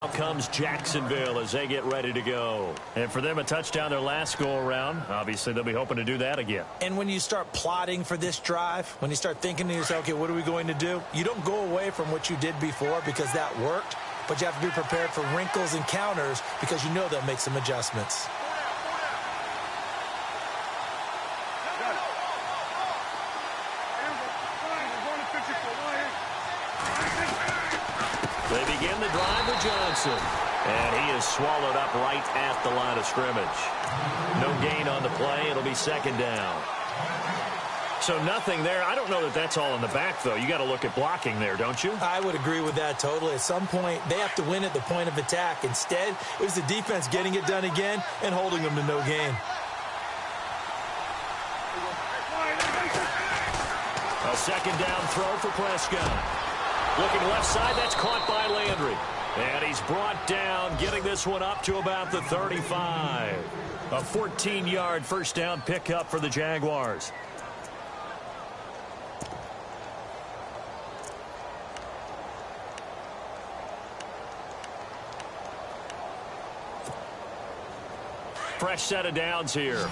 Now comes Jacksonville as they get ready to go. And for them, a touchdown their last go-around. Obviously, they'll be hoping to do that again. And when you start plotting for this drive, when you start thinking to yourself, okay, what are we going to do? You don't go away from what you did before because that worked, but you have to be prepared for wrinkles and counters because you know they'll make some adjustments. They begin the drive with Johnson. And he is swallowed up right at the line of scrimmage. No gain on the play. It'll be second down. So nothing there. I don't know that that's all in the back, though. You got to look at blocking there, don't you? I would agree with that totally. At some point, they have to win at the point of attack. Instead, it was the defense getting it done again and holding them to no gain. A second down throw for Prescott. Looking left side, that's caught by Landry. And he's brought down, getting this one up to about the 35. A 14-yard first down pickup for the Jaguars. Fresh set of downs here.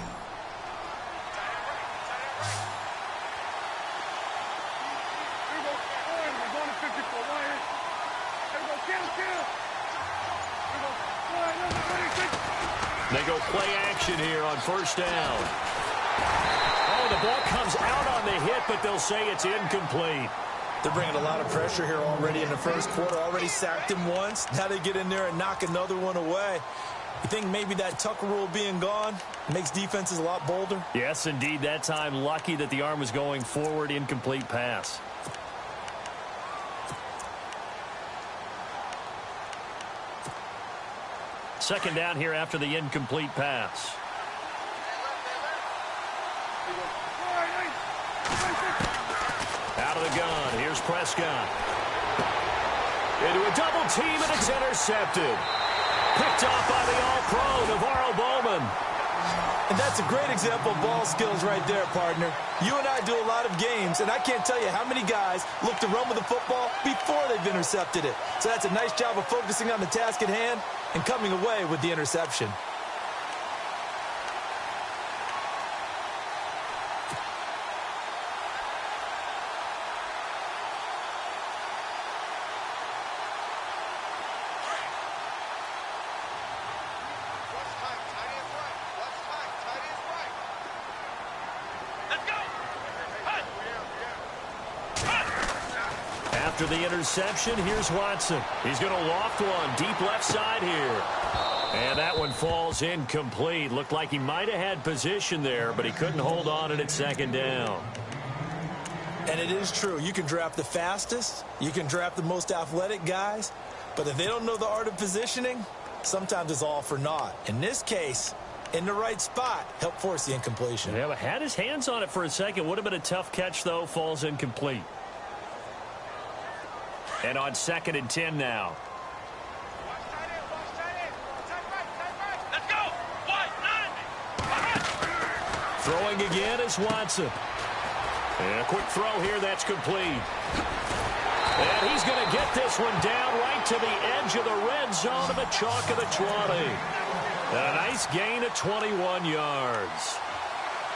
They go play action here on first down. Oh, the ball comes out on the hit, but they'll say it's incomplete. They're bringing a lot of pressure here already in the first quarter. Already sacked him once. Now they get in there and knock another one away. You think maybe that Tucker rule being gone makes defenses a lot bolder? Yes, indeed. That time, lucky that the arm was going forward. Incomplete pass. Second down here after the incomplete pass. Out of the gun. Here's Prescott. Into a double team, and it's intercepted. Picked off by the All-Pro, Navarro Bowman. And that's a great example of ball skills right there, partner. You and I do a lot of games, and I can't tell you how many guys look to run with the football before they've intercepted it. So that's a nice job of focusing on the task at hand and coming away with the interception. After the interception, here's Watson. He's going to loft one deep left side here. And that one falls incomplete. Looked like he might have had position there, but he couldn't hold on it at second down. And it is true. You can draft the fastest. You can draft the most athletic guys. But if they don't know the art of positioning, sometimes it's all for naught. In this case, in the right spot, helped force the incompletion. Yeah, but had his hands on it for a second. Would have been a tough catch, though. Falls incomplete. And on 2nd and 10 now. Let's go. Throwing again is Watson. And a quick throw here, that's complete. And he's going to get this one down right to the edge of the red zone of the chalk of the 20. And a nice gain of 21 yards.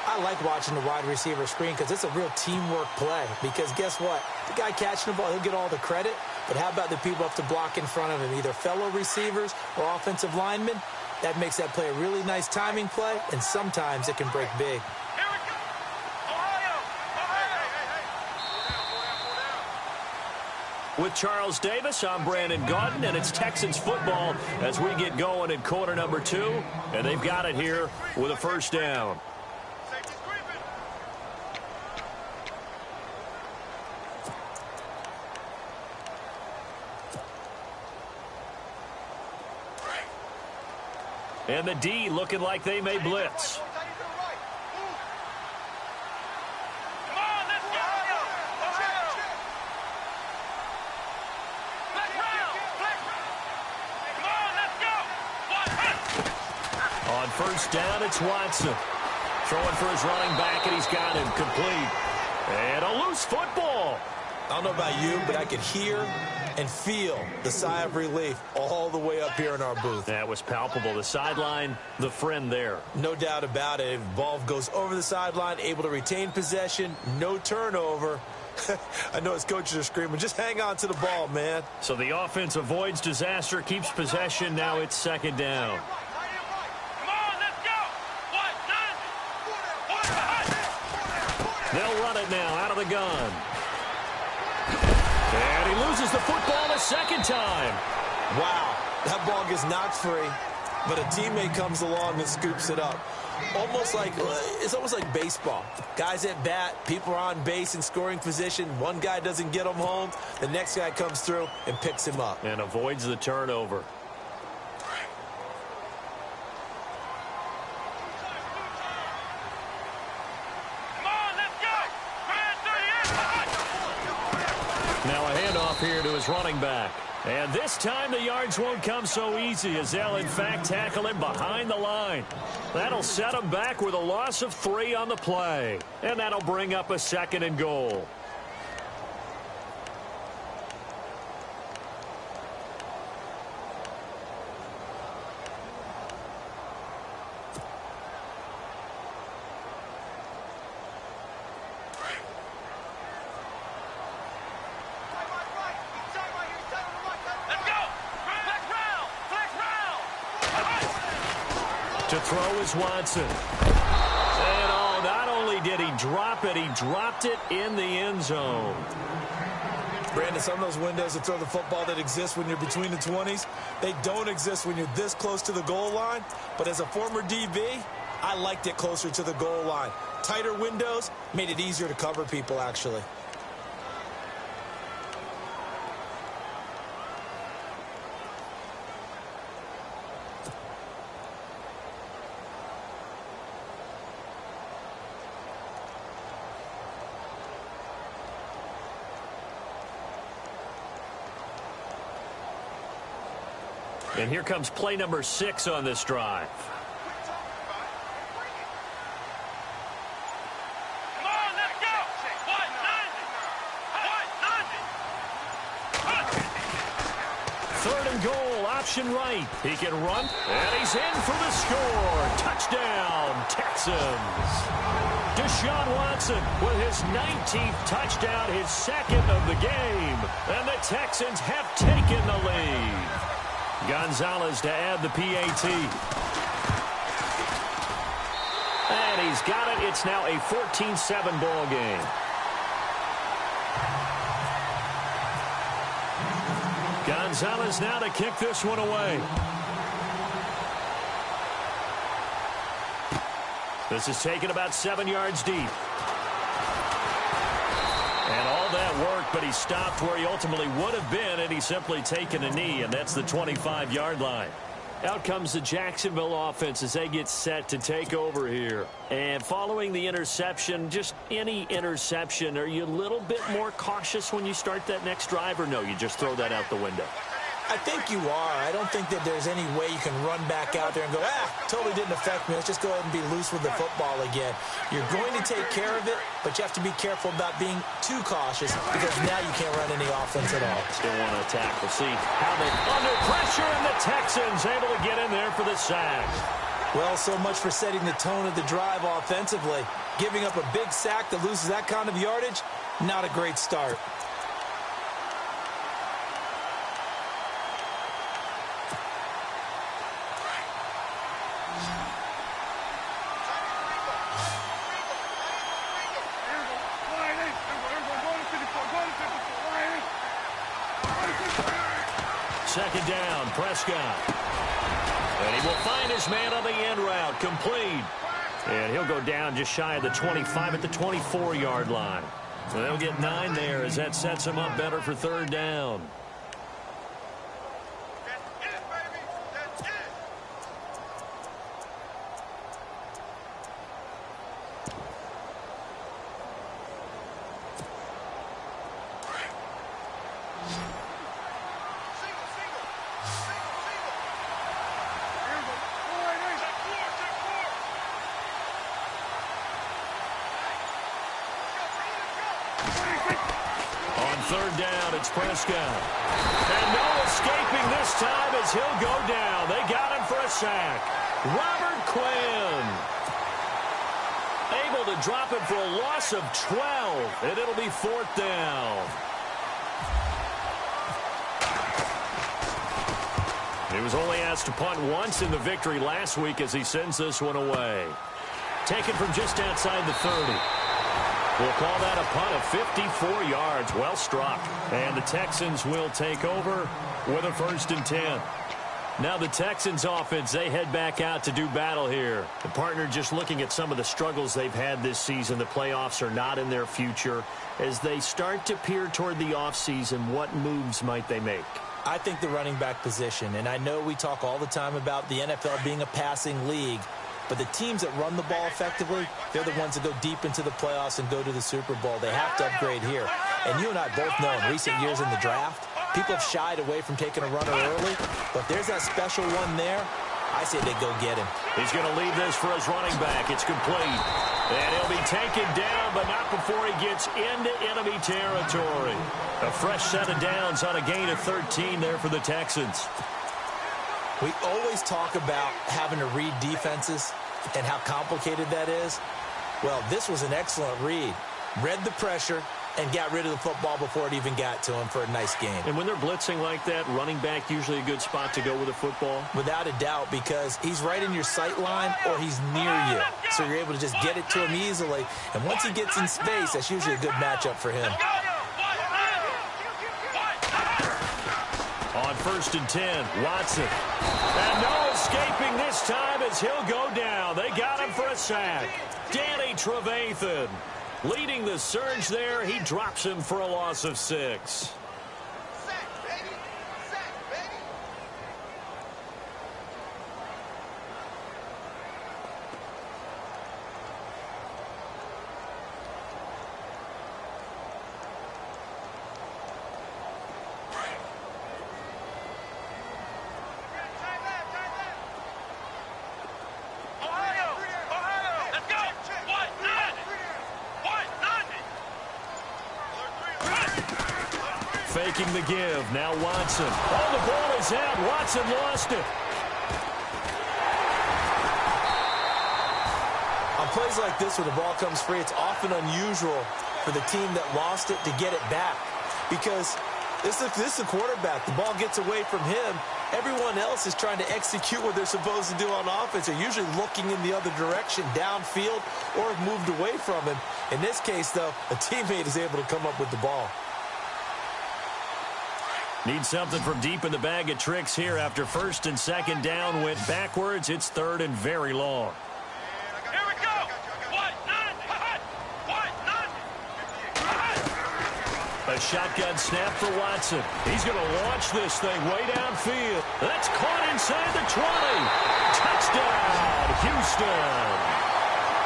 I like watching the wide receiver screen because it's a real teamwork play. Because guess what? The guy catching the ball, he'll get all the credit. But how about the people have to block in front of him, either fellow receivers or offensive linemen? That makes that play a really nice timing play, and sometimes it can break big. Here we go. Ohio. With Charles Davis, I'm Brandon Gaudin, and it's Texans football as we get going in quarter number 2. And they've got it here with a first down. And the D looking like they may blitz. On first down, it's Watson. Throwing for his running back, and he's got him complete. And a loose football. I don't know about you, but I could hear and feel the sigh of relief all the way up here in our booth. That was palpable. The sideline, the friend there. No doubt about it. If the ball goes over the sideline, able to retain possession, no turnover. I know his coaches are screaming, just hang on to the ball, man. So the offense avoids disaster, keeps possession. Now it's second down. Come on, let's go. They'll run it now out of the gun. And he loses the football a second time. Wow, that ball gets knocked free, but a teammate comes along and scoops it up. It's almost like baseball. Guys at bat, people are on base in scoring position. One guy doesn't get him home. The next guy comes through and picks him up. And avoids the turnover. Now a handoff here to his running back. And this time the yards won't come so easy as they'll, in fact, tackle him behind the line. That'll set him back with a loss of 3 on the play. And that'll bring up a 2nd and goal. To throw is Watson. And not only did he drop it, he dropped it in the end zone. Brandon, some of those windows to throw the football that exist when you're between the 20s, they don't exist when you're this close to the goal line. But as a former DB, I liked it closer to the goal line. Tighter windows made it easier to cover people, actually. And here comes play number 6 on this drive. Come on, let's go. 3rd and goal, option right. He can run, and he's in for the score. Touchdown, Texans. Deshaun Watson with his 19th touchdown, his 2nd of the game. And the Texans have taken the lead. Gonzalez to add the PAT. And he's got it. It's now a 14-7 ball game. Gonzalez now to kick this one away. This is taken about 7 yards deep. And all that work, but he stopped where he ultimately would have been, and he's simply taken a knee, and that's the 25-yard line. Out comes the Jacksonville offense as they get set to take over here. And following the interception, just any interception, are you a little bit more cautious when you start that next drive, or no, you just throw that out the window? I think you are. I don't think that there's any way you can run back out there and go, totally didn't affect me. Let's just go ahead and be loose with the football again. You're going to take care of it, but you have to be careful about being too cautious because now you can't run any offense at all. Still want to attack. We'll see how they under pressure, and the Texans able to get in there for the sack. Well, so much for setting the tone of the drive offensively. Giving up a big sack that loses that kind of yardage, not a great start. Second down, Prescott. And he will find his man on the end route, complete. And he'll go down just shy of the 25 at the 24-yard line. So they'll get 9 there as that sets him up better for 3rd down. third down. It's Prescott. And no escaping this time as he'll go down. They got him for a sack. Robert Quinn able to drop him for a loss of 12, and it'll be fourth down. He was only asked to punt once in the victory last week as he sends this one away. Taken from just outside the 30. We'll call that a punt of 54 yards. Well struck. And the Texans will take over with a 1st and 10. Now the Texans offense, they head back out to do battle here. The partner just looking at some of the struggles they've had this season. The playoffs are not in their future. As they start to peer toward the offseason, what moves might they make? I think the running back position, and I know we talk all the time about the NFL being a passing league, but the teams that run the ball effectively, they're the ones that go deep into the playoffs and go to the Super Bowl. They have to upgrade here. And you and I both know in recent years in the draft, people have shied away from taking a runner early, but if there's that special one there, I say they go get him. He's going to leave this for his running back. It's complete. And he'll be taken down, but not before he gets into enemy territory. A fresh set of downs on a gain of 13 there for the Texans. We always talk about having to read defenses and how complicated that is. Well, this was an excellent read. Read the pressure and got rid of the football before it even got to him for a nice game. And when they're blitzing like that, running back usually a good spot to go with the football? Without a doubt, because he's right in your sight line or he's near you. So you're able to just get it to him easily. And once he gets in space, that's usually a good matchup for him. On 1st and 10, Watson. And no escaping this time as he'll go down. They got him for a sack. Danny Trevathan leading the surge there. He drops him for a loss of 6. Faking the give. Now Watson. Oh, the ball is out. Watson lost it. On plays like this where the ball comes free, it's often unusual for the team that lost it to get it back. Because this is a quarterback. The ball gets away from him. Everyone else is trying to execute what they're supposed to do on offense. They're usually looking in the other direction, downfield, or have moved away from him. In this case, though, a teammate is able to come up with the ball. Need something from deep in the bag of tricks here after 1st and 2nd down went backwards. It's 3rd and very long. Here we go. A shotgun snap for Watson. He's going to launch this thing way downfield. That's caught inside the 20. Touchdown, Houston.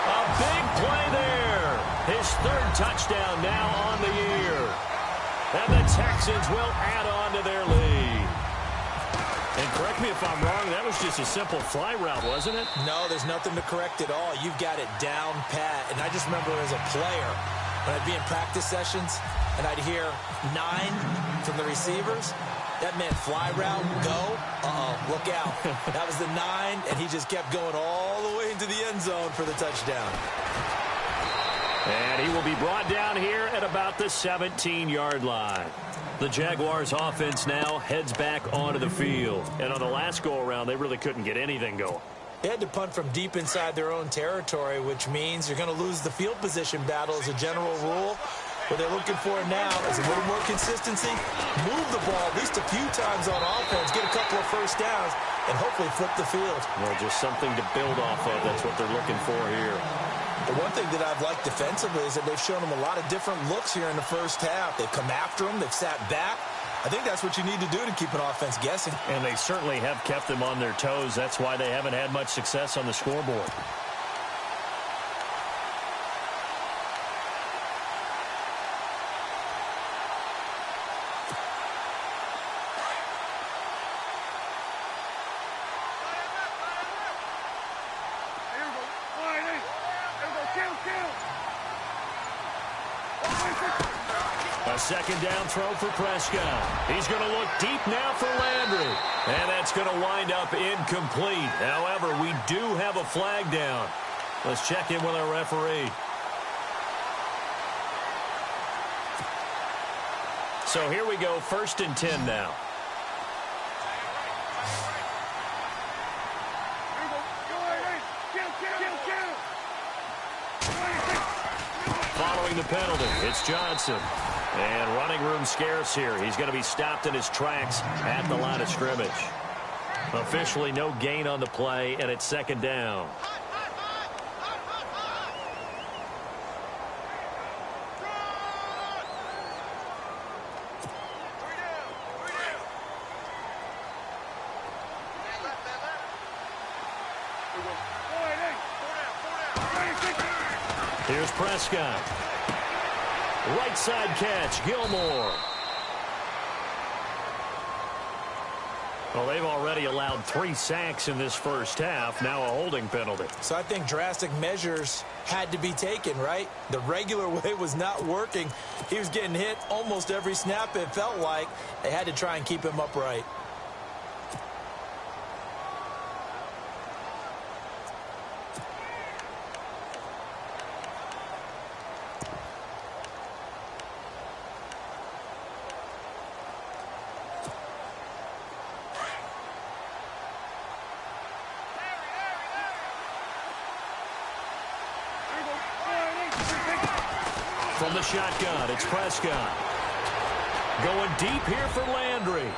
A big play there. His 3rd touchdown now on the year. And the Texans will add on to their lead. And correct me if I'm wrong, that was just a simple fly route, wasn't it? No, there's nothing to correct at all. You've got it down pat. And I just remember as a player, when I'd be in practice sessions, and I'd hear 9 from the receivers, that meant fly route, go, look out. That was the 9, and he just kept going all the way into the end zone for the touchdown. And he will be brought down here at about the 17-yard line. The Jaguars offense now heads back onto the field. And on the last go-around, they really couldn't get anything going. They had to punt from deep inside their own territory, which means you're going to lose the field position battle as a general rule. What they're looking for now is a little more consistency, move the ball at least a few times on offense, get a couple of first downs, and hopefully flip the field. Well, just something to build off of. That's what they're looking for here. The one thing that I've liked defensively is that they've shown them a lot of different looks here in the first half. They've come after them. They've sat back. I think that's what you need to do to keep an offense guessing. And they certainly have kept them on their toes. That's why they haven't had much success on the scoreboard. A A second down throw for Prescott. He's going to look deep now for Landry. And that's going to wind up incomplete. However, we do have a flag down. Let's check in with our referee. So here we go, 1st and 10 now. Following the penalty, it's Johnson. And running room scarce here. He's going to be stopped in his tracks at the line of scrimmage. Officially no gain on the play, and it's 2nd down. Here's Prescott. Right side catch, Gilmore. Well, they've already allowed 3 sacks in this first half. Now a holding penalty. So I think drastic measures had to be taken, right? The regular way was not working. He was getting hit almost every snap, it felt like. They had to try and keep him upright. From the shotgun, it's Prescott. Going deep here for Landry.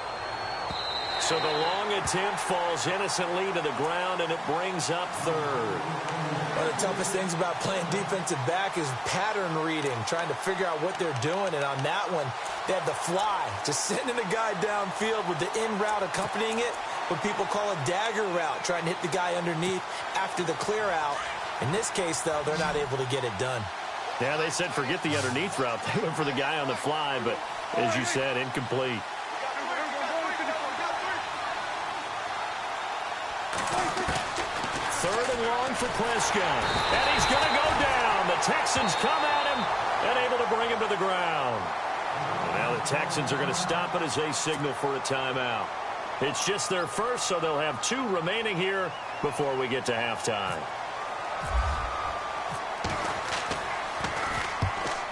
So the long attempt falls innocently to the ground, and it brings up 3rd. One of the toughest things about playing defensive back is pattern reading, trying to figure out what they're doing. And on that one, they had the fly, just sending a guy downfield with the in route accompanying it, what people call a dagger route, trying to hit the guy underneath after the clear out. In this case, though, they're not able to get it done. Yeah, they said forget the underneath route. They went for the guy on the fly, but as you said, incomplete. 3rd and long for Prescott. And he's going to go down. The Texans come at him and able to bring him to the ground. And now the Texans are going to stop it as they signal for a timeout. It's just their first, so they'll have 2 remaining here before we get to halftime.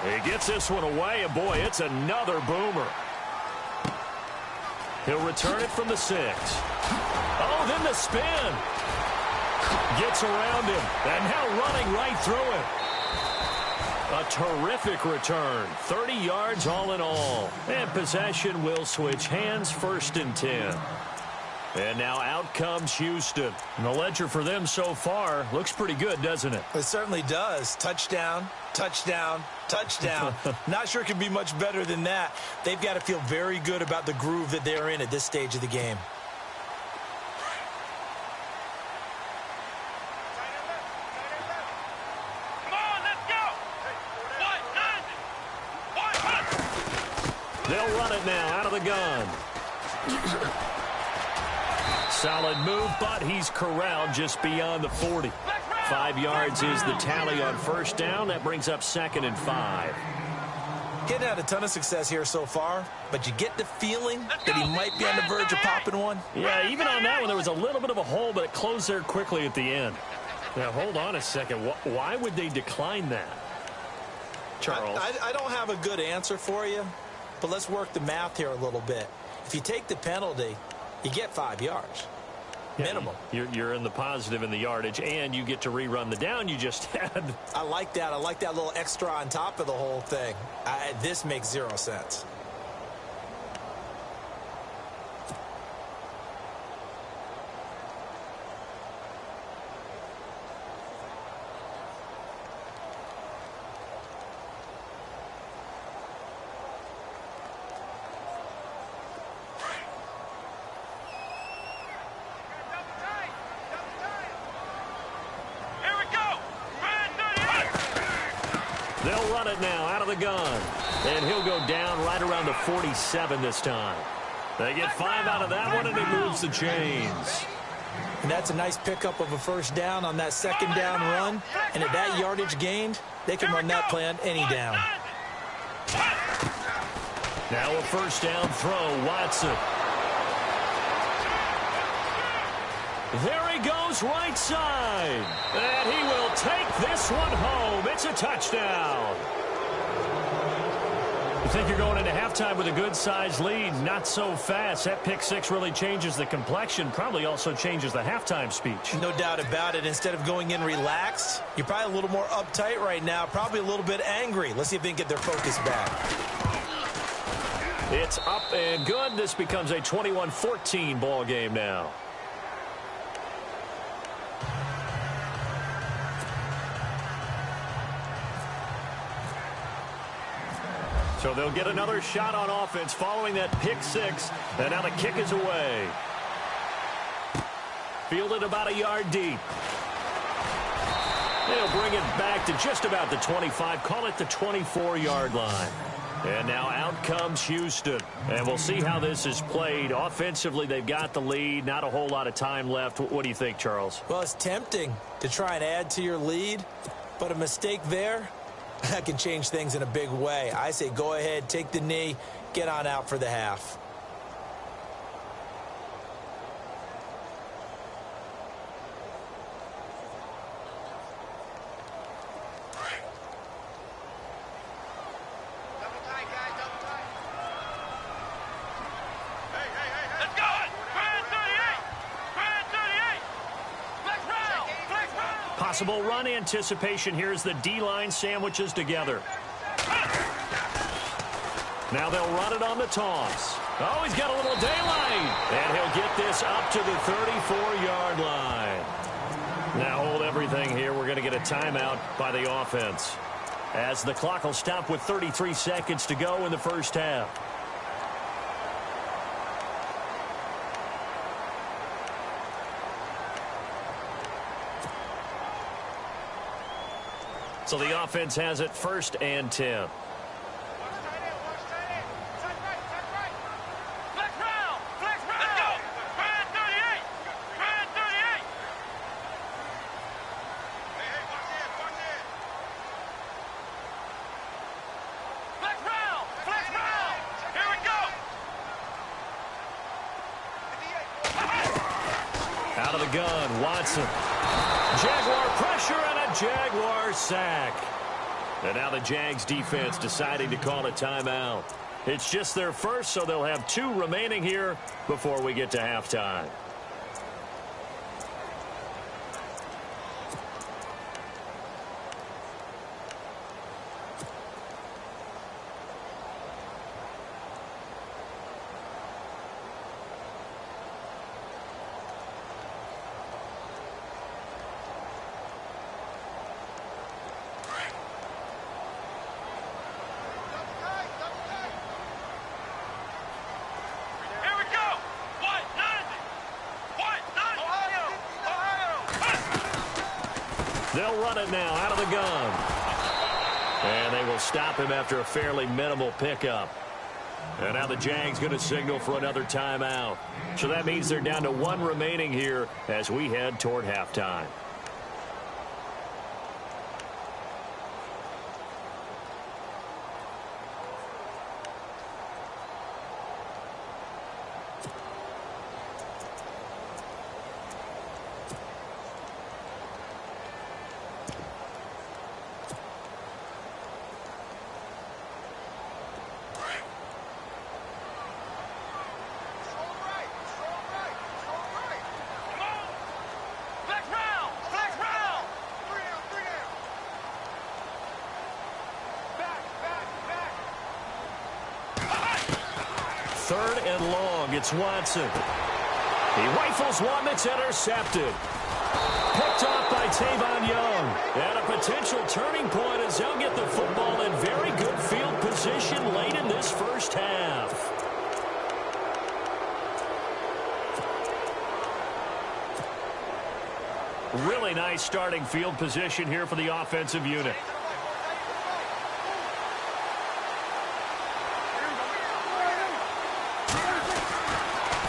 He gets this one away, and boy, it's another boomer. He'll return it from the 6. Oh, then the spin. Gets around him, and now running right through it. A terrific return. 30 yards all in all. And possession will switch hands, 1st and 10. And now out comes Houston. And the ledger for them so far looks pretty good, doesn't it? It certainly does. Touchdown, touchdown, touchdown. Not sure it can be much better than that. They've got to feel very good about the groove that they're in at this stage of the game. Come on, let's go. They'll run it now out of the gun. Solid move, but he's corralled just beyond the 40. 5 yards is the tally on 1st down. That brings up 2nd and 5. Getting out a ton of success here so far, but you get the feeling that he might be on the verge of popping one. Yeah, even on that one, there was a little bit of a hole, but it closed there quickly at the end. Now, hold on a second. Why would they decline that, Charles? I don't have a good answer for you, but let's work the math here a little bit. If you take the penalty, you get 5 yards. Minimum. You're in the positive in the yardage, and you get to rerun the down you just had. I like that. I like that little extra on top of the whole thing. This makes 0 sense. They'll run it now out of the gun. And he'll go down right around the 47 this time. They get 5 out of that one, and it moves the chains. And that's a nice pickup of a 1st down on that 2nd down run. And at that yardage gained, they can run that play on any down. Now a first down throw, Watson. There he goes right side. And he will take this one home. It's a touchdown. You think you're going into halftime with a good-sized lead? Not so fast. That pick six really changes the complexion, probably also changes the halftime speech. No doubt about it. Instead of going in relaxed, you're probably a little more uptight right now, probably a little bit angry. Let's see if they can get their focus back. It's up and good. This becomes a 21-14 ball game now. So they'll get another shot on offense following that pick six. And now the kick is away. Fielded about a yard deep. They'll bring it back to just about the 25. Call it the 24-yard line. And now out comes Houston. And we'll see how this is played. Offensively, they've got the lead. Not a whole lot of time left. What do you think, Charles? Well, it's tempting to try and add to your lead. But a mistake there, that can change things in a big way. I say go ahead, take the knee, get on out for the half. Possible run anticipation. Here's the D-line sandwiches together. Now they'll run it on the toss. Oh, he's got a little daylight. And he'll get this up to the 34-yard line. Now hold everything here. We're going to get a timeout by the offense, as the clock will stop with 33 seconds to go in the first half. So the offense has it first and 10. Out of the gun, Watson. Jaguar pressure and a Jaguar sack. And now the Jags defense deciding to call a timeout. It's just their first, so they'll have 2 remaining here before we get to halftime. They'll run it now out of the gun. And they will stop him after a fairly minimal pickup. And now the Jags going to signal for another timeout. So that means they're down to 1 remaining here as we head toward halftime. Third and long. It's Watson. He rifles one that's intercepted. Picked off by Tavon Young. And a potential turning point as they'll get the football in very good field position late in this first half. Really nice starting field position here for the offensive unit.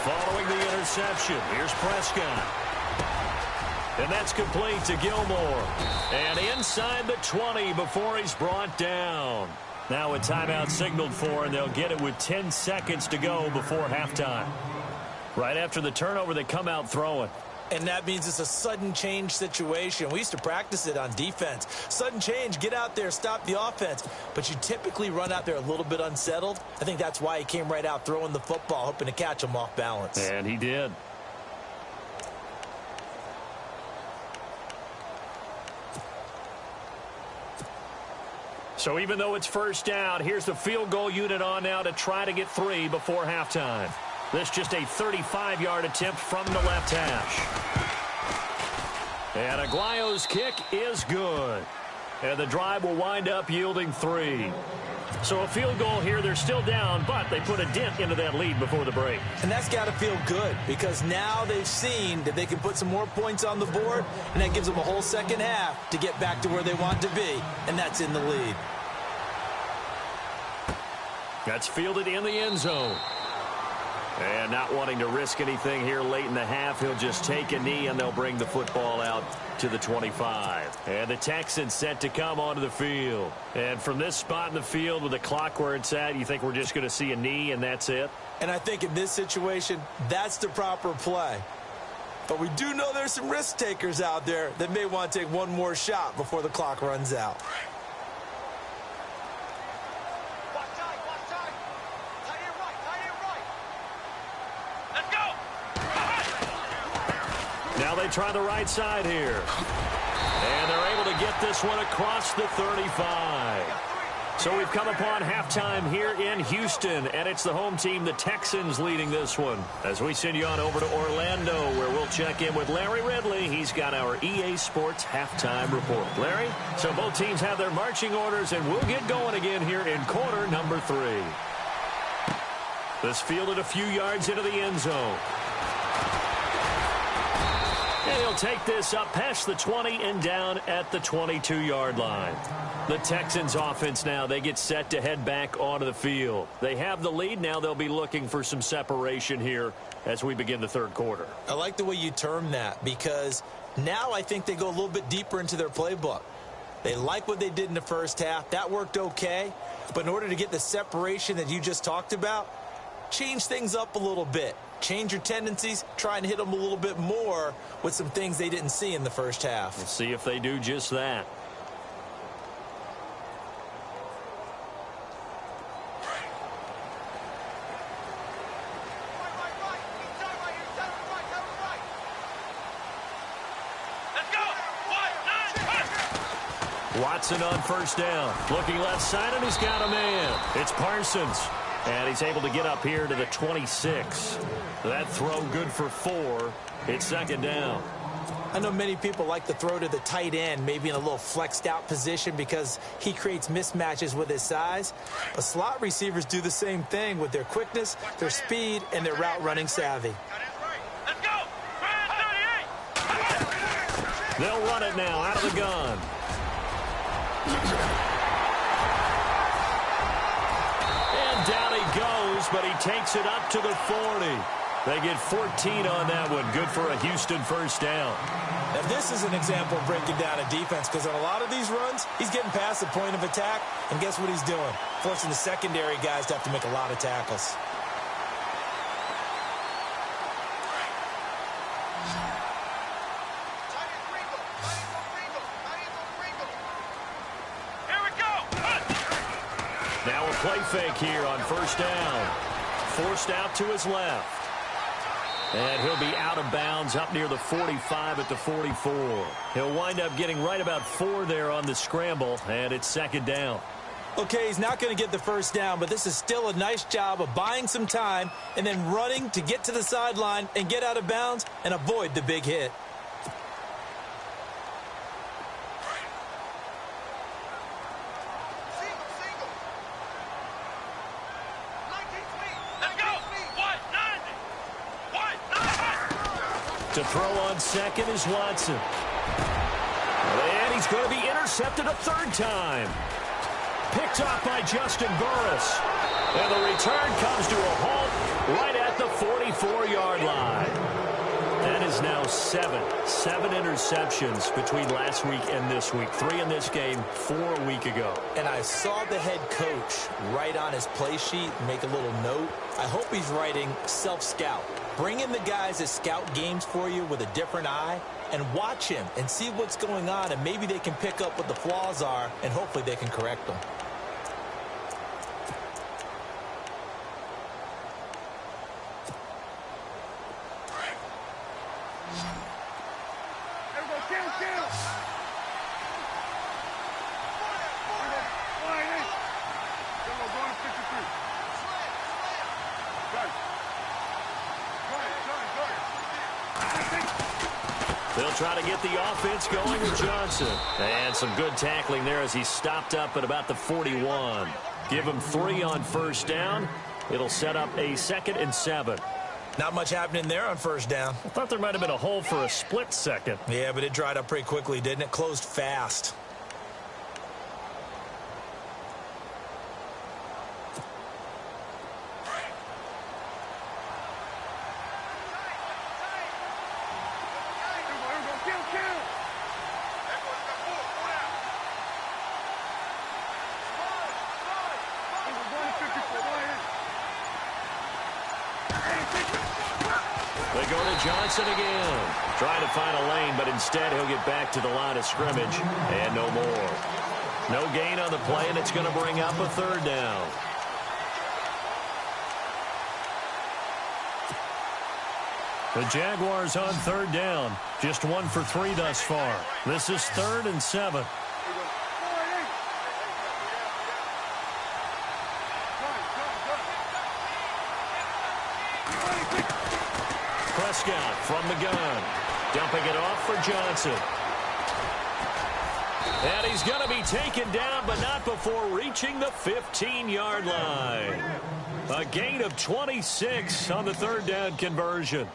Following the interception, here's Prescott. And that's complete to Gilmore. And inside the 20 before he's brought down. Now a timeout signaled for, and they'll get it with 10 seconds to go before halftime. Right after the turnover, they come out throwing. And that means it's a sudden change situation. We used to practice it on defense. Sudden change, get out there, stop the offense. But you typically run out there a little bit unsettled. I think that's why he came right out throwing the football, hoping to catch him off balance. And he did. So even though it's first down, here's the field goal unit on now to try to get 3 before halftime. This just a 35-yard attempt from the left hash. And Aguayo's kick is good. And the drive will wind up yielding 3. So a field goal here, they're still down, but they put a dent into that lead before the break. And that's got to feel good because now they've seen that they can put some more points on the board, and that gives them a whole second half to get back to where they want to be, and that's in the lead. That's fielded in the end zone. And not wanting to risk anything here late in the half, he'll just take a knee, and they'll bring the football out to the 25. And the Texans set to come onto the field. And from this spot in the field with the clock where it's at, you think we're just going to see a knee and that's it? And I think in this situation, that's the proper play. But we do know there's some risk takers out there that may want to take one more shot before the clock runs out. Now they try the right side here. And they're able to get this one across the 35. So we've come upon halftime here in Houston, and it's the home team, the Texans, leading this one. As we send you on over to Orlando, where we'll check in with Larry Ridley. He's got our EA Sports halftime report. Larry, so both teams have their marching orders, and we'll get going again here in quarter number 3. This fielded a few yards into the end zone. And he'll take this up past the 20 and down at the 22-yard line. The Texans offense now, they get set to head back onto the field. They have the lead. Now they'll be looking for some separation here as we begin the third quarter. I like the way you term that because now I think they go a little bit deeper into their playbook. They like what they did in the first half. That worked okay. But in order to get the separation that you just talked about, change things up a little bit. Change your tendencies, try and hit them a little bit more with some things they didn't see in the first half. We'll see if they do just that. Watson on first down. Looking left side, and he's got a man. It's Parsons. And he's able to get up here to the 26. That throw good for 4. It's second down. I know many people like to throw to the tight end, maybe in a little flexed out position because he creates mismatches with his size. But slot receivers do the same thing with their quickness, their speed, and their route running savvy. Let's go! They'll run it now out of the gun. And down he goes, but he takes it up to the 40. They get 14 on that one. Good for a Houston first down. Now, this is an example of breaking down a defense because on a lot of these runs, he's getting past the point of attack, and guess what he's doing? Forcing the secondary guys to have to make a lot of tackles. Here we go! Now a play fake here on first down. Forced out to his left. And he'll be out of bounds up near the 45 at the 44. He'll wind up getting right about 4 there on the scramble, and it's second down. Okay, he's not going to get the first down, but this is still a nice job of buying some time and then running to get to the sideline and get out of bounds and avoid the big hit. To throw on second is Watson. And he's going to be intercepted a third time. Picked off by Justin Burris. And the return comes to a halt right at the 44-yard line. That is is now 7 interceptions between last week and this week. 3 in this game, 4 a week ago. And I saw the head coach write on his play sheet, make a little note. I hope he's writing self-scout. Bring in the guys that scout games for you with a different eye and watch him and see what's going on, and maybe they can pick up what the flaws are, and hopefully they can correct them. They'll try to get the offense going with Johnson. And some good tackling there as he stopped up at about the 41. Give him 3 on first down. It'll set up a 2nd and 7. Not much happening there on first down. I thought there might have been a hole for a split second. Yeah, but it dried up pretty quickly, didn't it? Closed fast. They go to Johnson again. Trying to find a lane, but instead he'll get back to the line of scrimmage. And no more. No gain on the play, and it's going to bring up a 3rd down. The Jaguars on 3rd down. Just 1 for 3 thus far. This is 3rd and 7. Prescott from the gun. Dumping it off for Johnson. And he's going to be taken down, but not before reaching the 15-yard line. A gain of 26 on the 3rd down conversion.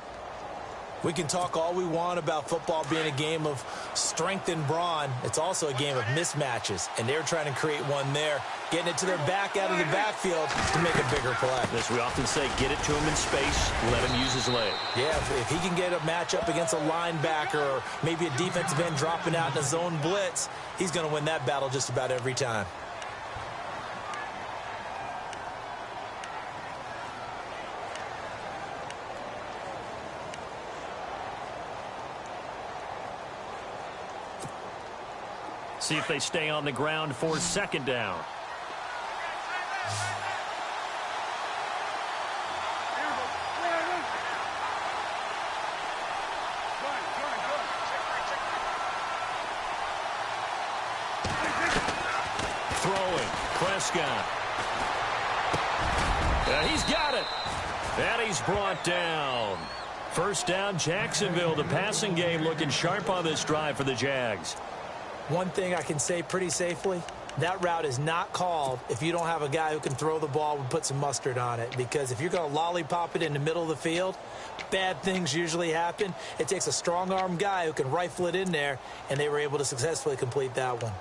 We can talk all we want about football being a game of strength and brawn. It's also a game of mismatches, and they're trying to create one there, getting it to their back out of the backfield to make a bigger play. As we often say, get it to him in space, let him use his leg. Yeah, if he can get a matchup against a linebacker or maybe a defensive end dropping out in a zone blitz, he's going to win that battle just about every time. See if they stay on the ground for 2nd down. Throwing. Prescott. He's got it. And he's brought down. First down, Jacksonville. The passing game looking sharp on this drive for the Jags. One thing I can say pretty safely, that route is not called if you don't have a guy who can throw the ball and put some mustard on it. Because if you're going to lollipop it in the middle of the field, bad things usually happen. It takes a strong-arm guy who can rifle it in there, and they were able to successfully complete that one.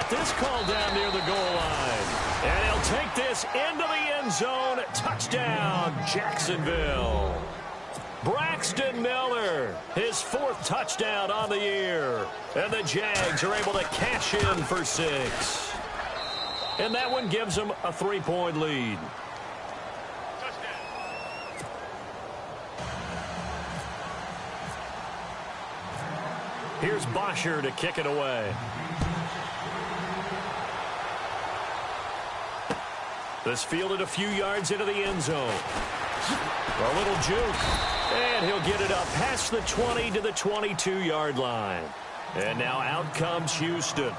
This call down near the goal line. And he'll take this into the end zone. Touchdown, Jacksonville. Braxton Miller, his 4th touchdown on the year. And the Jags are able to cash in for 6. And that one gives them a 3-point lead. Here's Bosher to kick it away. This fielded a few yards into the end zone. A little juke. And he'll get it up past the 20 to the 22-yard line. And now out comes Houston.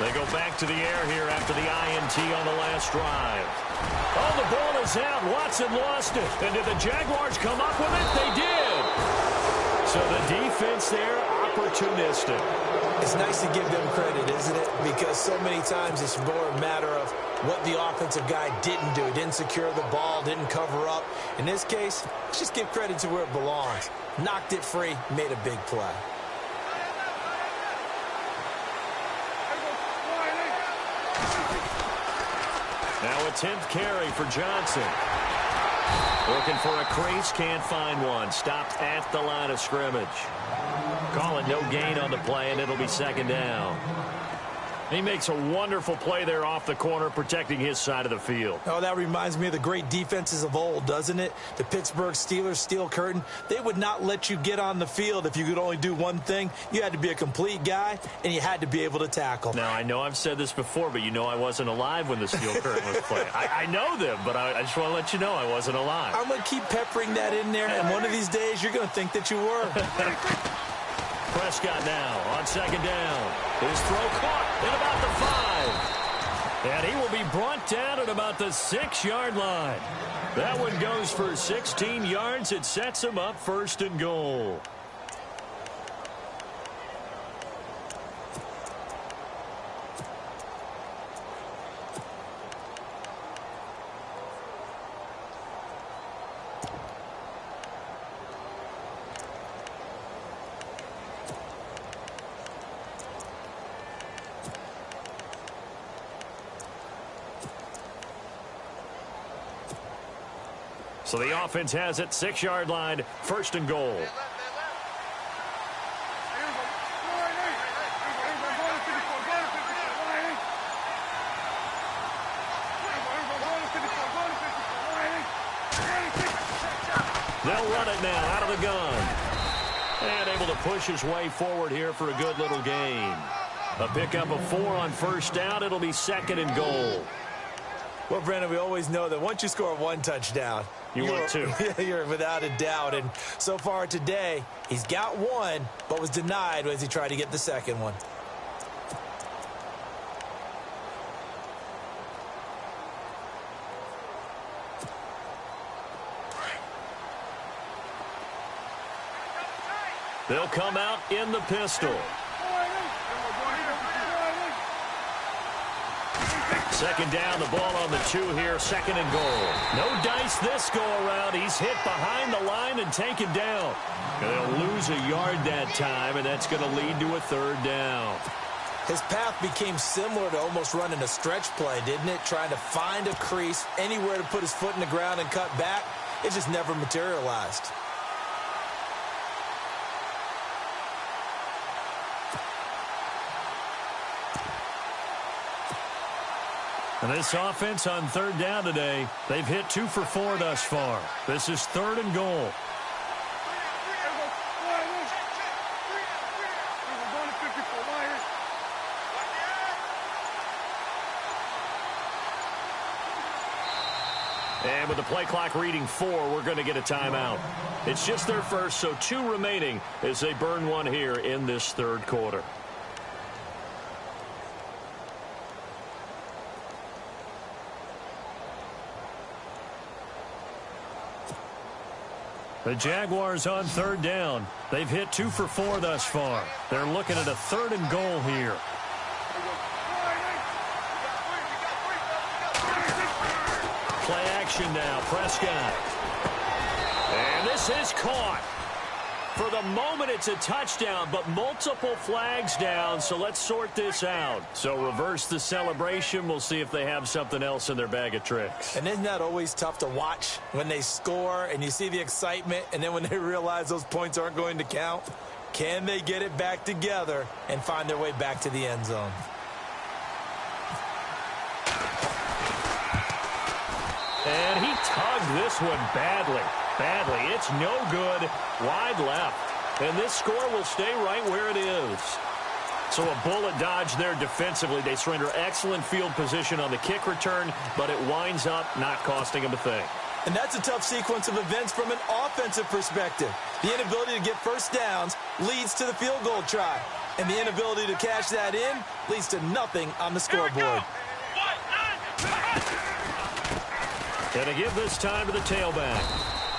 They go back to the air here after the INT on the last drive. Oh, the ball is out. Watson lost it. And did the Jaguars come up with it? They did. So the defense there, opportunistic. It's nice to give them credit, isn't it? Because so many times it's more a matter of what the offensive guy didn't do. Didn't secure the ball, didn't cover up. In this case, let's just give credit to where it belongs. Knocked it free, made a big play. Now a 10th carry for Johnson. Looking for a crease, can't find one. Stopped at the line of scrimmage. Call it no gain on the play, and it'll be second down. He makes a wonderful play there off the corner, protecting his side of the field. Oh, that reminds me of the great defenses of old, doesn't it? The Pittsburgh Steelers, steel curtain. They would not let you get on the field if you could only do one thing. You had to be a complete guy, and you had to be able to tackle. Now, I know I've said this before, but you know I wasn't alive when the steel curtain was playing. I know them, but I just want to let you know I wasn't alive. I'm going to keep peppering that in there, and one of these days you're going to think that you were. Prescott now on second down. His throw caught at about the 5. And he will be brought down at about the 6-yard line. That one goes for 16 yards. It sets him up first and goal. So the offense has it, 6-yard line, first and goal. They'll run it now out of the gun. And able to push his way forward here for a good little gain. A pickup of 4 on first down. It'll be second and goal. Well, Brandon, we always know that once you score one touchdown, you're 2. You're without a doubt. And so far today, he's got one, but was denied as he tried to get the second one. They'll come out in the pistol. Second down, the ball on the 2 here, second and goal. No dice this go-around. He's hit behind the line and taken down. And they'll lose a yard that time, and that's going to lead to a third down. His path became similar to almost running a stretch play, didn't it? Trying to find a crease, anywhere to put his foot in the ground and cut back. It just never materialized. And this offense on third down today, they've hit 2 for 4 thus far. This is third and goal. And with the play clock reading 4, we're going to get a timeout. It's just their first, so 2 remaining as they burn one here in this third quarter. The Jaguars on third down. They've hit 2 for 4 thus far. They're looking at a third and goal here. Play action now, Prescott. And this is caught. For the moment, it's a touchdown, but multiple flags down, so let's sort this out. So reverse the celebration. We'll see if they have something else in their bag of tricks. And isn't that always tough to watch when they score and you see the excitement, and then when they realize those points aren't going to count? Can they get it back together and find their way back to the end zone? And he tugged this one badly. It's no good. Wide left. And this score will stay right where it is. So a bullet dodge there defensively. They surrender excellent field position on the kick return, but it winds up not costing them a thing. And that's a tough sequence of events from an offensive perspective. The inability to get first downs leads to the field goal try. And the inability to cash that in leads to nothing on the scoreboard. Gonna give this time to the tailback.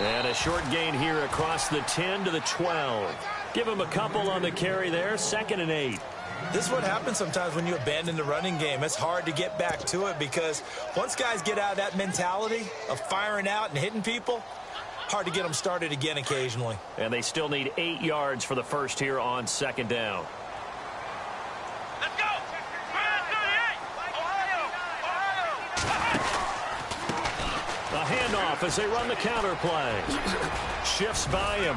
And a short gain here across the 10 to the 12. Give him a couple on the carry there, 2nd and 8. This is what happens sometimes when you abandon the running game. It's hard to get back to it because once guys get out of that mentality of firing out and hitting people, hard to get them started again occasionally. And they still need 8 yards for the first here on 2nd down. Let's go! A handoff as they run the counter play. Shifts by him.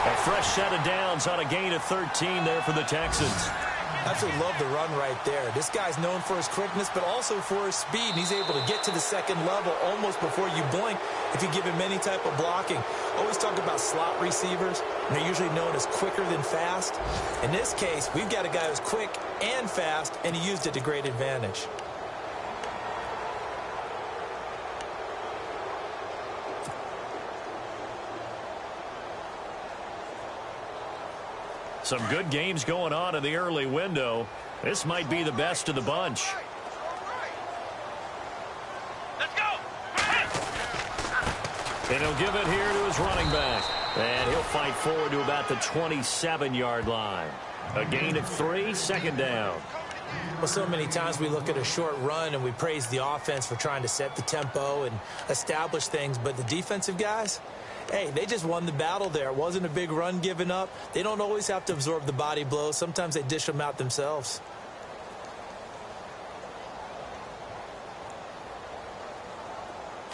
A fresh set of downs on a gain of 13 there for the Texans. Absolutely love the run right there. This guy's known for his quickness, but also for his speed. And he's able to get to the second level almost before you blink if you give him any type of blocking. Always talk about slot receivers, and they're usually known as quicker than fast. In this case, we've got a guy who's quick and fast, and he used it to great advantage. Some good games going on in the early window. This might be the best of the bunch. Let's go! And he'll give it here to his running back. And he'll fight forward to about the 27-yard line. A gain of 3, 2nd down. Well, so many times we look at a short run and we praise the offense for trying to set the tempo and establish things, but the defensive guys, hey, they just won the battle there. It wasn't a big run given up. They don't always have to absorb the body blows. Sometimes they dish them out themselves.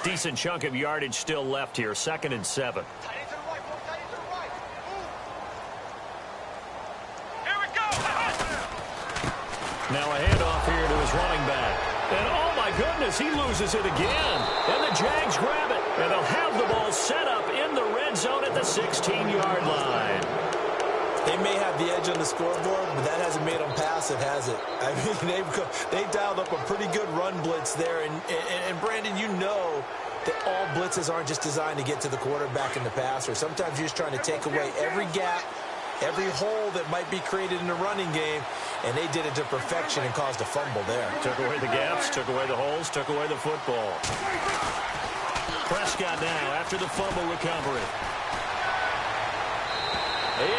Decent chunk of yardage still left here. 2nd and 7. Here we go! Now a handoff here to his running back. And oh my goodness, he loses it again. And the Jags grab it. And they'll have the ball set up in the red zone at the 16-yard line. They may have the edge on the scoreboard, but that hasn't made them pass it, has it? I mean, they dialed up a pretty good run blitz there. And Brandon, you know that all blitzes aren't just designed to get to the quarterback and the passer. Sometimes you're just trying to take away every gap, every hole that might be created in the running game, and they did it to perfection and caused a fumble there. Took away the gaps, took away the holes, took away the football. Prescott now after the fumble recovery.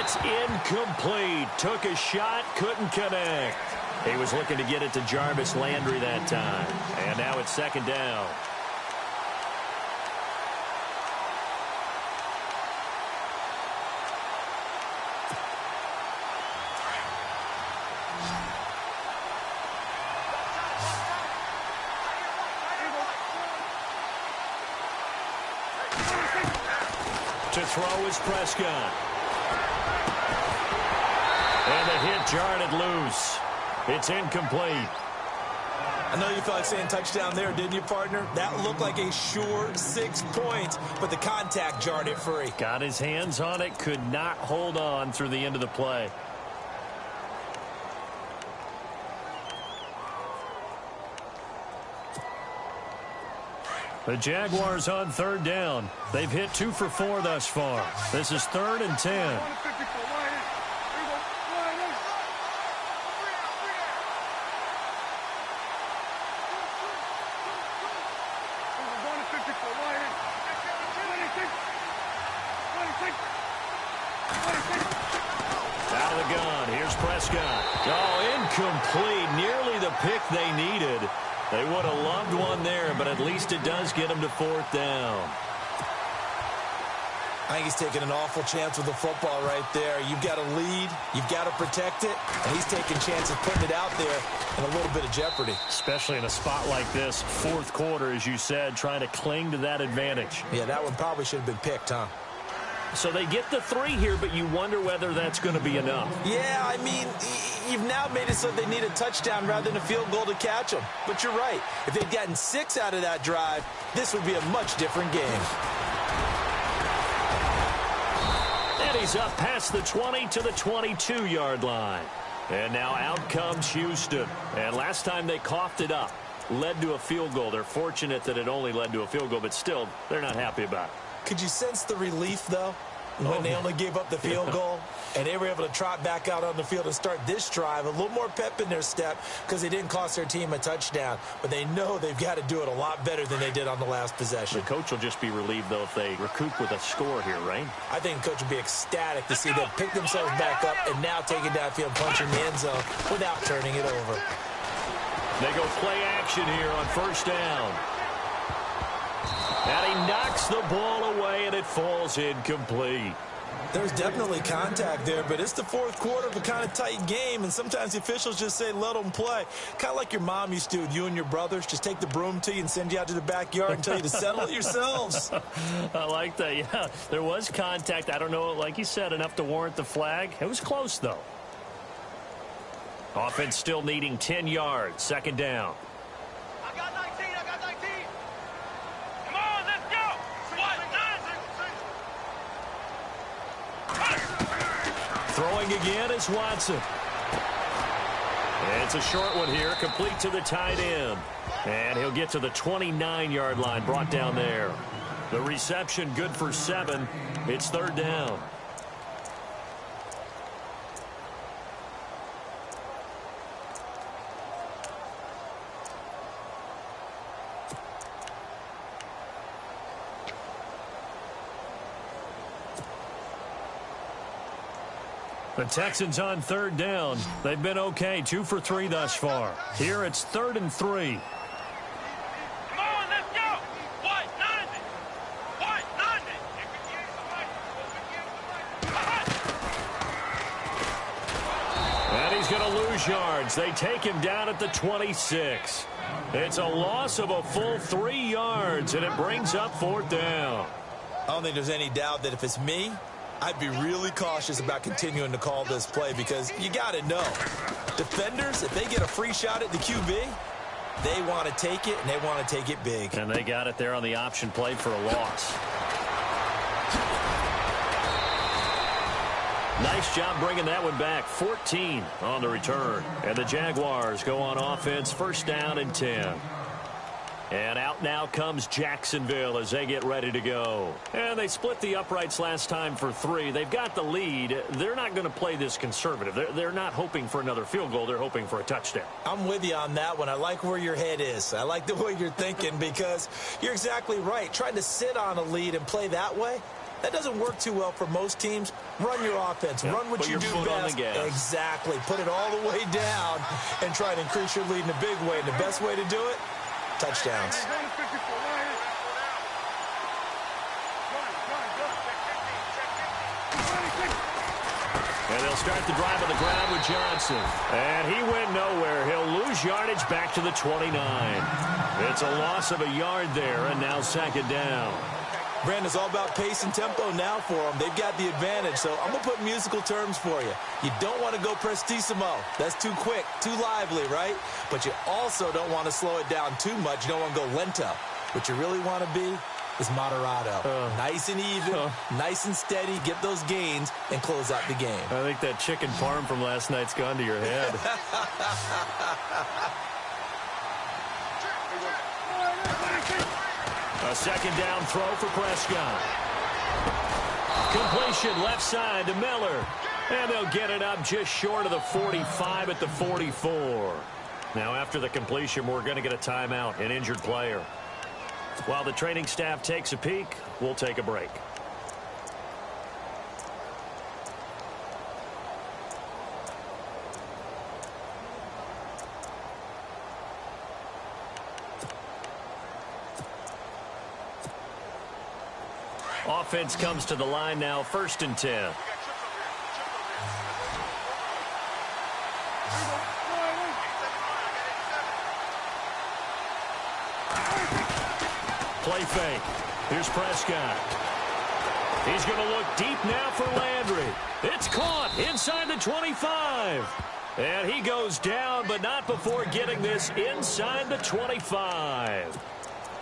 It's incomplete. Took a shot, couldn't connect. He was looking to get it to Jarvis Landry that time. And now it's 2nd down. To throw is Prescott. And the hit jarred it loose. It's incomplete. I know you felt like saying touchdown there, didn't you, partner? That looked like a sure 6 points, but the contact jarred it free. Got his hands on it, could not hold on through the end of the play. The Jaguars on 3rd down. They've hit 2 for 4 thus far. This is 3rd and 10. Out of the gun. Here's Prescott. Oh, incomplete. Nearly the pick they needed. They would have loved one there, but at least it does get them to 4th down. I think he's taking an awful chance with the football right there. You've got to lead. You've got to protect it. And he's taking chances putting it out there in a little bit of jeopardy. Especially in a spot like this, 4th quarter, as you said, trying to cling to that advantage. Yeah, that one probably should have been picked, huh? So they get the 3 here, but you wonder whether that's going to be enough. Yeah, I mean, you've now made it so they need a touchdown rather than a field goal to catch them. But you're right. If they'd gotten 6 out of that drive, this would be a much different game. And he's up past the 20 to the 22-yard line. And now out comes Houston. And last time they coughed it up, led to a field goal. They're fortunate that it only led to a field goal, but still, they're not happy about it. Could you sense the relief, though? when they only gave up the field goal, and they were able to trot back out on the field and start this drive. A little more pep in their step because they didn't cost their team a touchdown. But they know they've got to do it a lot better than they did on the last possession. The coach will just be relieved, though, if they recoup with a score here, right? I think the coach will be ecstatic to see them pick themselves back up and now take it downfield, punching the end zone without turning it over. They go play action here on first down. And he knocks the ball away, and it falls incomplete. There's definitely contact there, but it's the fourth quarter of a kind of tight game, and sometimes the officials just say, let them play. Kind of like your mom used to do with you and your brothers. Just take the broom to you and send you out to the backyard and tell you to settle it yourselves. I like that, yeah. There was contact. I don't know, like you said, enough to warrant the flag. It was close, though. Offense still needing 10 yards. Second down. I got 19. I got 19. Come on, let's go. What? Throwing again is Watson. And it's a short one here, complete to the tight end. And he'll get to the 29-yard line, brought down there. The reception good for 7. It's third down. The Texans on third down. They've been okay, 2 for 3 thus far. Here it's 3rd and 3. Come on, let's go. What? 90. What? 90. And he's going to lose yards. They take him down at the 26. It's a loss of a full 3 yards, and it brings up 4th down. I don't think there's any doubt that if it's me, I'd be really cautious about continuing to call this play because you got to know, defenders, if they get a free shot at the QB, they want to take it, and they want to take it big. And they got it there on the option play for a loss. Nice job bringing that one back. 14 on the return. And the Jaguars go on offense, first down and 10. And out now comes Jacksonville as they get ready to go. And they split the uprights last time for 3. They've got the lead. They're not going to play this conservative. They're not hoping for another field goal. They're hoping for a touchdown. I'm with you on that one. I like where your head is. I like the way you're thinking because you're exactly right. Trying to sit on a lead and play that way, that doesn't work too well for most teams. Run your offense. Run what you do best. Exactly. Put it all the way down and try to increase your lead in a big way. And the best way to do it, touchdowns. And they'll start the drive on the ground with Johnson. And he went nowhere. He'll lose yardage back to the 29. It's a loss of a yard there, and now second down. Brandon, it's all about pace and tempo now for them. They've got the advantage, so I'm going to put musical terms for you. You don't want to go prestissimo. That's too quick, too lively, right? But you also don't want to slow it down too much. You don't want to go lento. What you really want to be is moderato. Nice and even, nice and steady, get those gains, and close out the game. I think that chicken parm from last night's gone to your head. A second down throw for Prescott. Completion left side to Miller. And they'll get it up just short of the 45 at the 44. Now after the completion, we're going to get a timeout, an injured player. While the training staff takes a peek, we'll take a break. Offense comes to the line now, 1st and 10. Play fake. Here's Prescott. He's going to look deep now for Landry. It's caught inside the 25. And he goes down, but not before getting this inside the 25.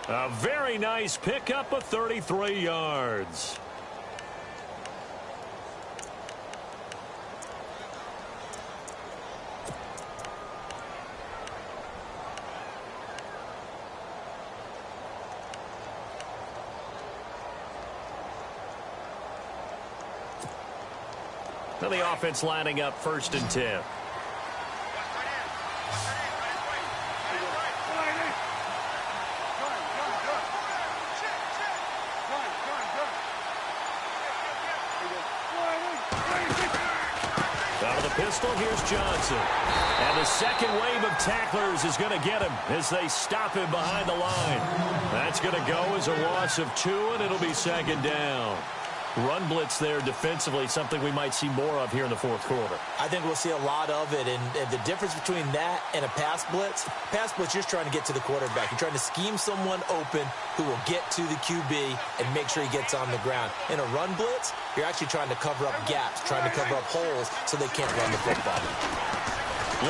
A very nice pickup of 33 yards. And the offense lining up 1st and 10. Out of the pistol, here's Johnson. And the second wave of tacklers is going to get him as they stop him behind the line. That's going to go as a loss of 2, and it'll be 2nd down. Run blitz there defensively, something we might see more of here in the 4th quarter. I think we'll see a lot of it, and the difference between that and a pass blitz, you're just trying to get to the quarterback. You're trying to scheme someone open who will get to the QB and make sure he gets on the ground. In a run blitz, you're actually trying to cover up gaps, trying to cover up holes so they can't run the football.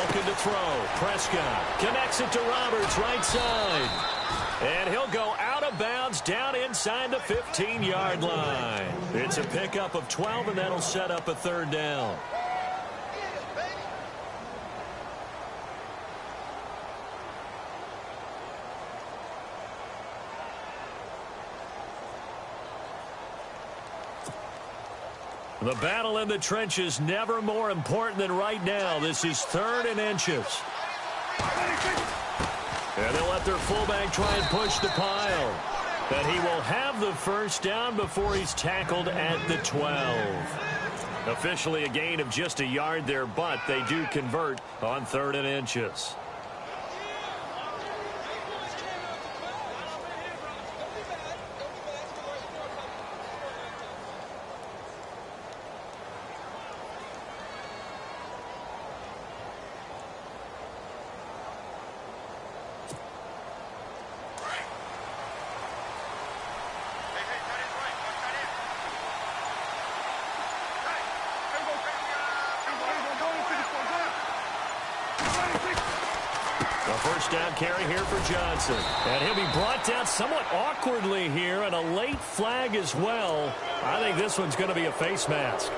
Looking to throw. Prescott connects it to Roberts, right side. And he'll go out of bounds down inside the 15-yard line. It's a pickup of 12, and that'll set up a 3rd down. The battle in the trenches never more important than right now. This is 3rd and inches. And they'll let their fullback try and push the pile. And he will have the 1st down before he's tackled at the 12. Officially a gain of just a yard there, but they do convert on 3rd and inches. Down carry here for Johnson. And he'll be brought down somewhat awkwardly here, and a late flag as well. I think this one's going to be a face mask.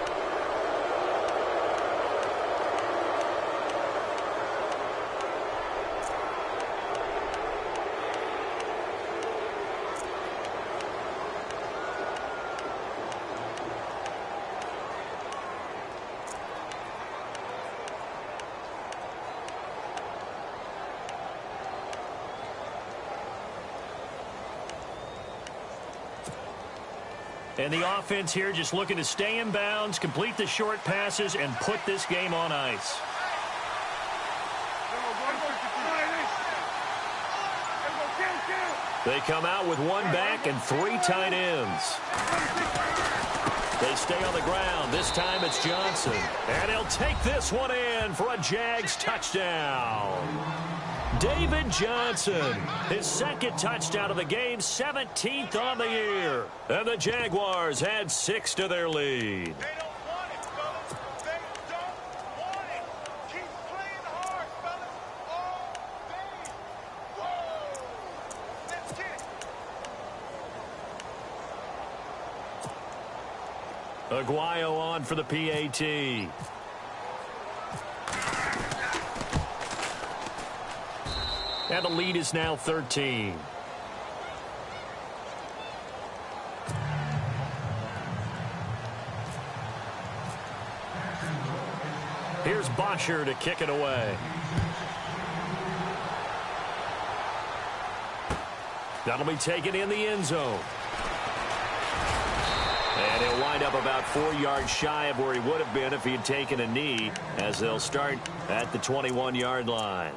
And the offense here just looking to stay in bounds, complete the short passes, and put this game on ice. They come out with 1 back and 3 tight ends. They stay on the ground. This time it's Johnson. And he'll take this one in for a Jags touchdown. David Johnson, his 2nd touchdown of the game, 17th on the year. And the Jaguars add 6 to their lead. They don't want it, fellas. They don't want it. Keep playing hard, fellas. All day. Whoa. Let's get it. Aguayo on for the PAT. And the lead is now 13. Here's Bosher to kick it away. That'll be taken in the end zone. And he'll wind up about 4 yards shy of where he would have been if he had taken a knee, as they'll start at the 21-yard line.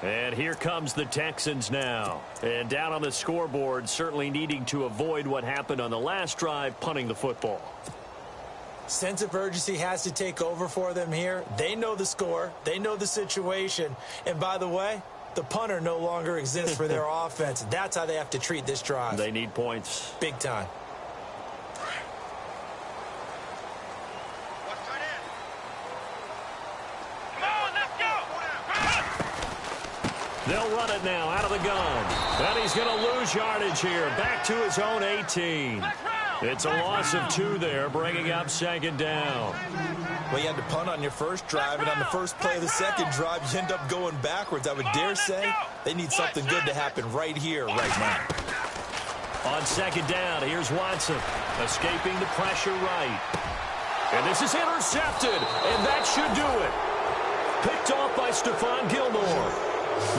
And here comes the Texans now. And down on the scoreboard, certainly needing to avoid what happened on the last drive, punting the football. Sense of urgency has to take over for them here. They know the score. They know the situation. And by the way, the punter no longer exists for their offense. That's how they have to treat this drive. They need points. Big time. They'll run it now out of the gun. And he's going to lose yardage here. Back to his own 18. It's a loss of 2 there, bringing up 2nd down. Well, you had to punt on your first drive, and on the first play of the second drive, you end up going backwards. I would dare say they need something good to happen right here, right now. On 2nd down, here's Watson, escaping the pressure right. And this is intercepted, and that should do it. Picked off by Stephon Gilmore.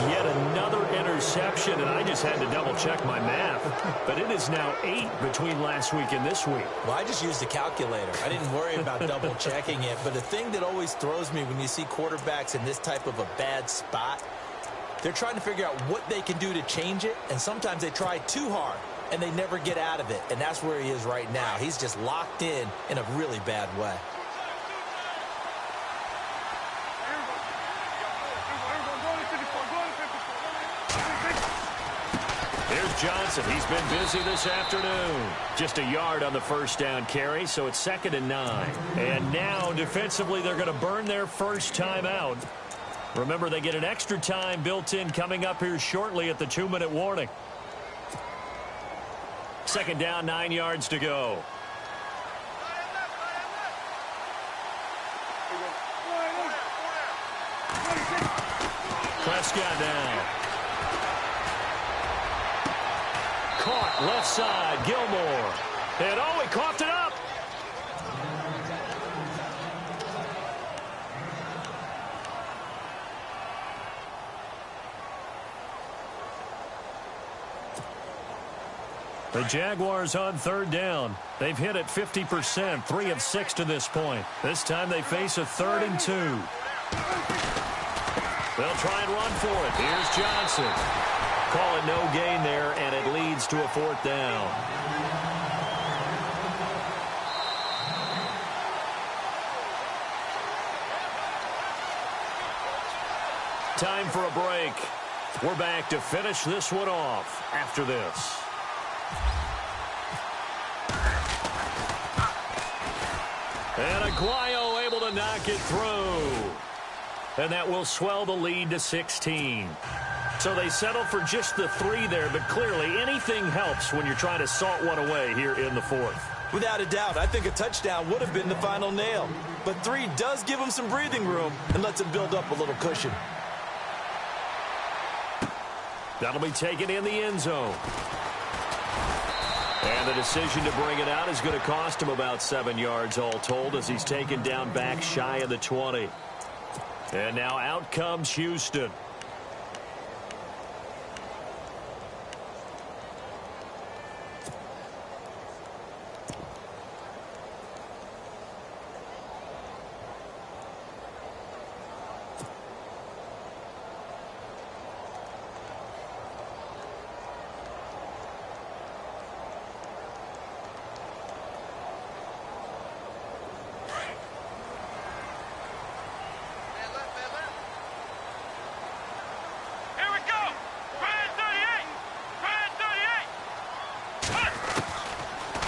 Yet another interception, and I just had to double-check my math. But it is now 8 between last week and this week. Well, I just used a calculator. I didn't worry about double-checking it. But the thing that always throws me when you see quarterbacks in this type of a bad spot, they're trying to figure out what they can do to change it, and sometimes they try too hard, and they never get out of it. And that's where he is right now. He's just locked in a really bad way. Here's Johnson. He's been busy this afternoon. Just a yard on the first down carry, so it's 2nd and 9. And now, defensively, they're going to burn their first time out. Remember, they get an extra time built in coming up here shortly at the 2-minute warning. 2nd down, 9 yards to go. Prescott down. Caught left side, Gilmore. And oh, he coughed it up. The Jaguars on 3rd down. They've hit it 50%, 3 of 6 to this point. This time they face a 3rd and 2. They'll try and run for it. Here's Johnson. Call it no gain there, and it leads to a 4th down. Time for a break. We're back to finish this one off after this. And Aguayo able to knock it through. And that will swell the lead to 16. So they settle for just the 3 there, but clearly anything helps when you're trying to salt one away here in the 4th. Without a doubt, I think a touchdown would have been the final nail. But 3 does give them some breathing room and lets them build up a little cushion. That'll be taken in the end zone. And the decision to bring it out is going to cost him about 7 yards all told as he's taken down back shy of the 20. And now out comes Houston.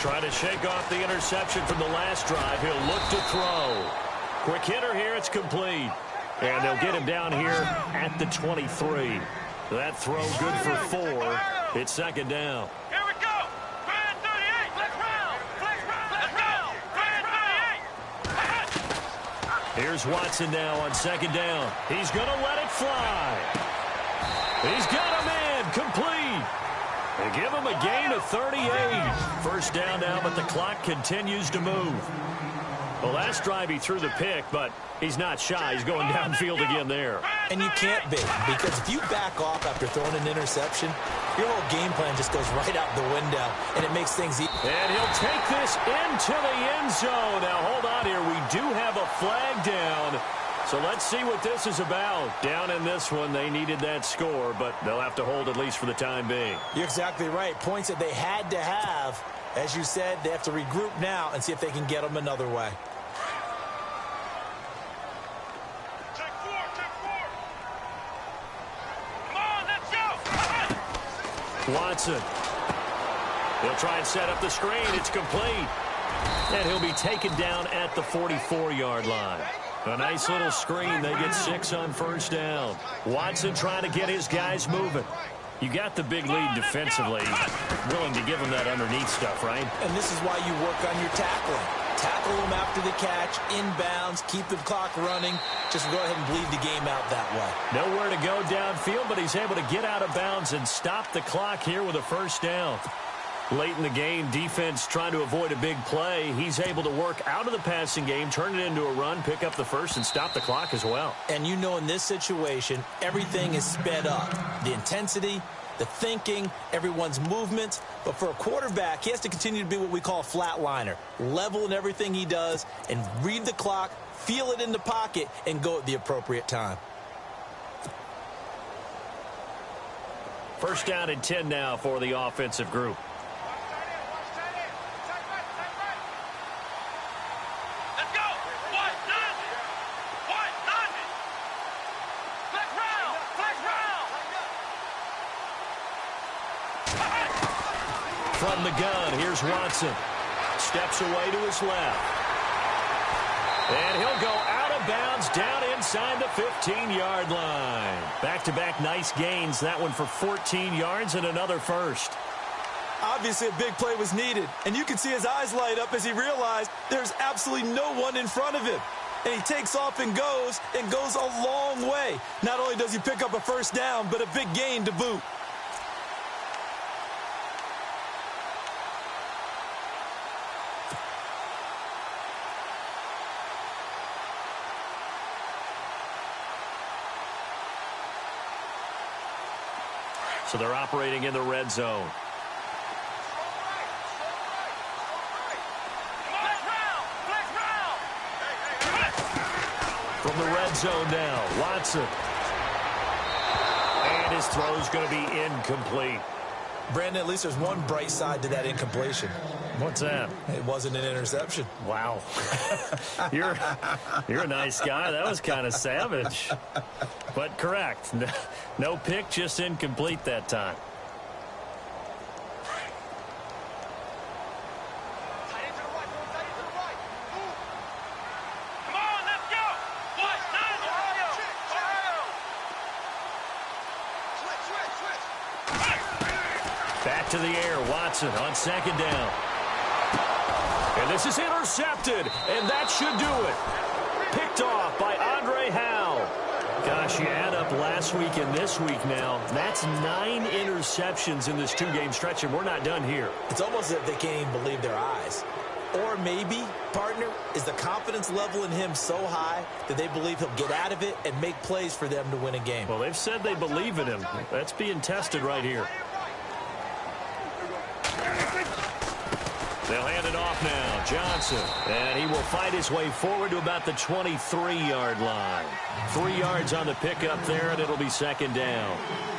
Trying to shake off the interception from the last drive. He'll look to throw. Quick hitter here. It's complete. And they'll get him down here at the 23. That throw good for 4. It's 2nd down. Here we go. Grand 38. Flex round. Flex round. Let's go. Grand 38. Here's Watson now on 2nd down. He's going to let it fly. He's got him in. Complete. They give him a gain of 38. First down now, but the clock continues to move. Well, last drive he threw the pick, but he's not shy. He's going downfield again there. And you can't be, because if you back off after throwing an interception, your whole game plan just goes right out the window, and it makes things easy. And he'll take this into the end zone. Now, hold on here. We do have a flag down. So let's see what this is about. Down in this one, they needed that score, but they'll have to hold at least for the time being. You're exactly right. Points that they had to have. As you said, they have to regroup now and see if they can get them another way. Take 4. Come on, let's go. Watson. He'll try and set up the screen. It's complete. And he'll be taken down at the 44-yard line. A nice little screen. They get 6 on first down. Watson trying to get his guys moving. You got the big lead defensively. Willing to give them that underneath stuff, right? And this is why you work on your tackling. Tackle them after the catch, inbounds, keep the clock running. Just go ahead and bleed the game out that way. Nowhere to go downfield, but he's able to get out of bounds and stop the clock here with a first down. Late in the game, defense trying to avoid a big play. He's able to work out of the passing game, turn it into a run, pick up the first, and stop the clock as well. And you know in this situation, everything is sped up. The intensity, the thinking, everyone's movement. But for a quarterback, he has to continue to be what we call a flatliner. Level in everything he does and read the clock, feel it in the pocket, and go at the appropriate time. First down and 10 now for the offensive group. From the gun, here's Watson. Steps away to his left. And he'll go out of bounds down inside the 15-yard line. Back-to-back nice gains. That one for 14 yards and another first. Obviously, a big play was needed. And you can see his eyes light up as he realized there's absolutely no one in front of him. And he takes off and goes a long way. Not only does he pick up a first down, but a big gain to boot. So they're operating in the red zone. From the red zone now, Watson. And his throw's going to be incomplete. Brandon, at least there's one bright side to that incompletion. What's that? It wasn't an interception. Wow. You're a nice guy. That was kind of savage. But correct. No pick, just incomplete that time. Come on, let's go! Back to the air, Watson on second down. And this is intercepted, and that should do it. Picked off by Andre Howe. Gosh, you add up last week and this week now. That's 9 interceptions in this 2-game stretch, and we're not done here. It's almost as if they can't even believe their eyes. Or maybe, partner, is the confidence level in him so high that they believe he'll get out of it and make plays for them to win a game. Well, they've said they believe in him. That's being tested right here. They'll hand it off now. Johnson. And he will fight his way forward to about the 23-yard line. 3 yards on the pickup there, and it'll be second down.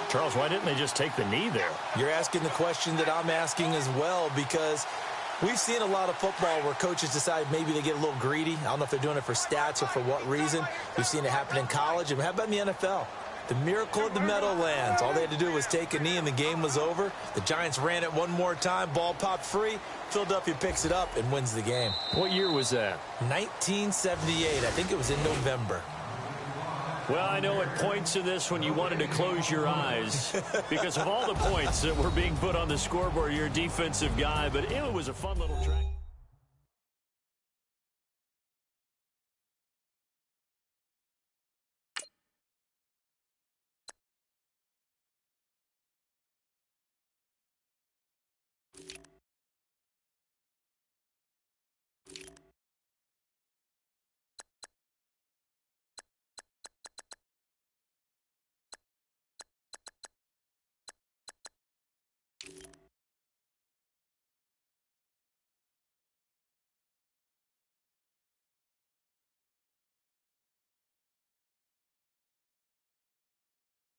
Charles, why didn't they just take the knee there? You're asking the question that I'm asking as well, because we've seen a lot of football where coaches decide maybe they get a little greedy. I don't know if they're doing it for stats or for what reason. We've seen it happen in college. And how about in the NFL? The miracle of the Meadowlands. All they had to do was take a knee and the game was over. The Giants ran it one more time. Ball popped free. Philadelphia picks it up and wins the game. What year was that? 1978. I think it was in November. Well, I know at points in this when you wanted to close your eyes because of all the points that were being put on the scoreboard. You're a defensive guy, but it was a fun little track.